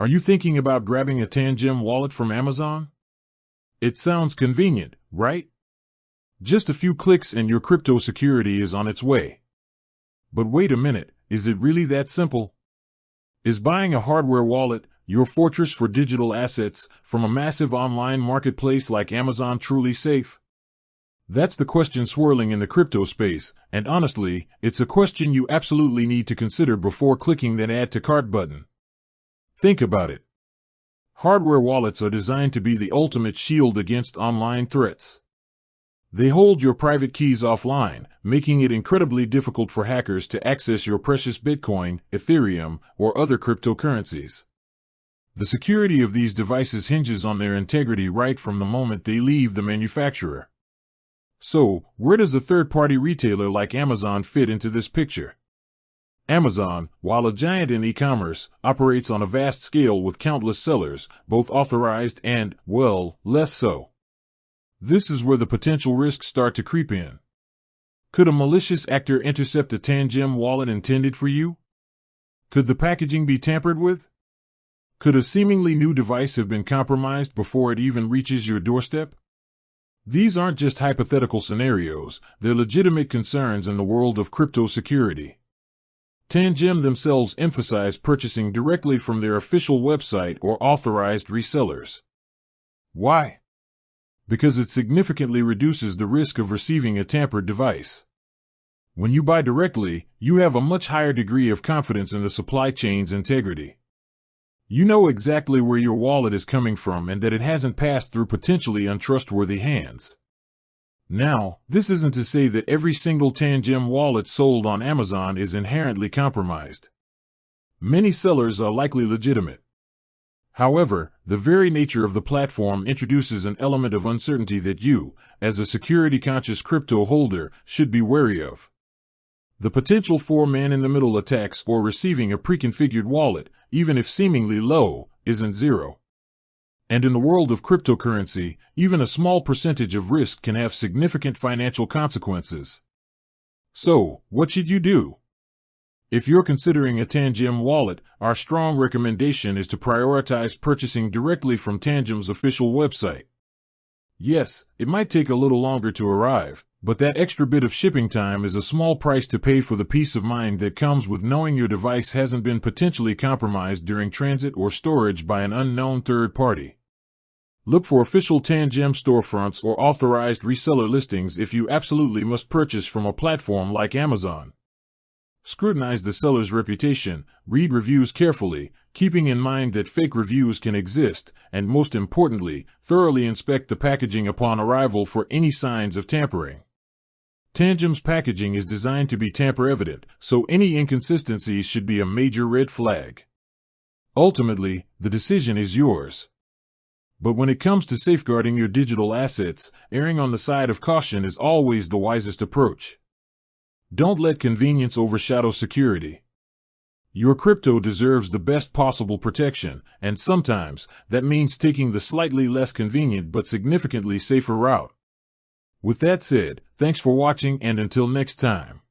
Are you thinking about grabbing a Tangem wallet from Amazon? It sounds convenient, right? Just a few clicks and your crypto security is on its way. But wait a minute, is it really that simple? Is buying a hardware wallet, your fortress for digital assets, from a massive online marketplace like Amazon truly safe? That's the question swirling in the crypto space, and honestly, it's a question you absolutely need to consider before clicking that Add to Cart button. Think about it. Hardware wallets are designed to be the ultimate shield against online threats. They hold your private keys offline, making it incredibly difficult for hackers to access your precious Bitcoin, Ethereum, or other cryptocurrencies. The security of these devices hinges on their integrity right from the moment they leave the manufacturer. So, where does a third-party retailer like Amazon fit into this picture? Amazon, while a giant in e-commerce, operates on a vast scale with countless sellers, both authorized and, well, less so. This is where the potential risks start to creep in. Could a malicious actor intercept a Tangem wallet intended for you? Could the packaging be tampered with? Could a seemingly new device have been compromised before it even reaches your doorstep? These aren't just hypothetical scenarios, they're legitimate concerns in the world of crypto security. Tangem themselves emphasize purchasing directly from their official website or authorized resellers. Why? Because it significantly reduces the risk of receiving a tampered device. When you buy directly, you have a much higher degree of confidence in the supply chain's integrity. You know exactly where your wallet is coming from and that it hasn't passed through potentially untrustworthy hands. Now, this isn't to say that every single Tangem wallet sold on Amazon is inherently compromised. Many sellers are likely legitimate. However, the very nature of the platform introduces an element of uncertainty that you, as a security-conscious crypto holder, should be wary of. The potential for man-in-the-middle attacks or receiving a pre-configured wallet, even if seemingly low, isn't zero. And in the world of cryptocurrency, even a small percentage of risk can have significant financial consequences. So, what should you do? If you're considering a Tangem wallet, our strong recommendation is to prioritize purchasing directly from Tangem's official website. Yes, it might take a little longer to arrive, but that extra bit of shipping time is a small price to pay for the peace of mind that comes with knowing your device hasn't been potentially compromised during transit or storage by an unknown third party. Look for official Tangem storefronts or authorized reseller listings if you absolutely must purchase from a platform like Amazon. Scrutinize the seller's reputation, read reviews carefully, keeping in mind that fake reviews can exist, and most importantly, thoroughly inspect the packaging upon arrival for any signs of tampering. Tangem's packaging is designed to be tamper-evident, so any inconsistencies should be a major red flag. Ultimately, the decision is yours. But when it comes to safeguarding your digital assets, erring on the side of caution is always the wisest approach. Don't let convenience overshadow security. Your crypto deserves the best possible protection, and sometimes that means taking the slightly less convenient but significantly safer route. With that said, thanks for watching and until next time.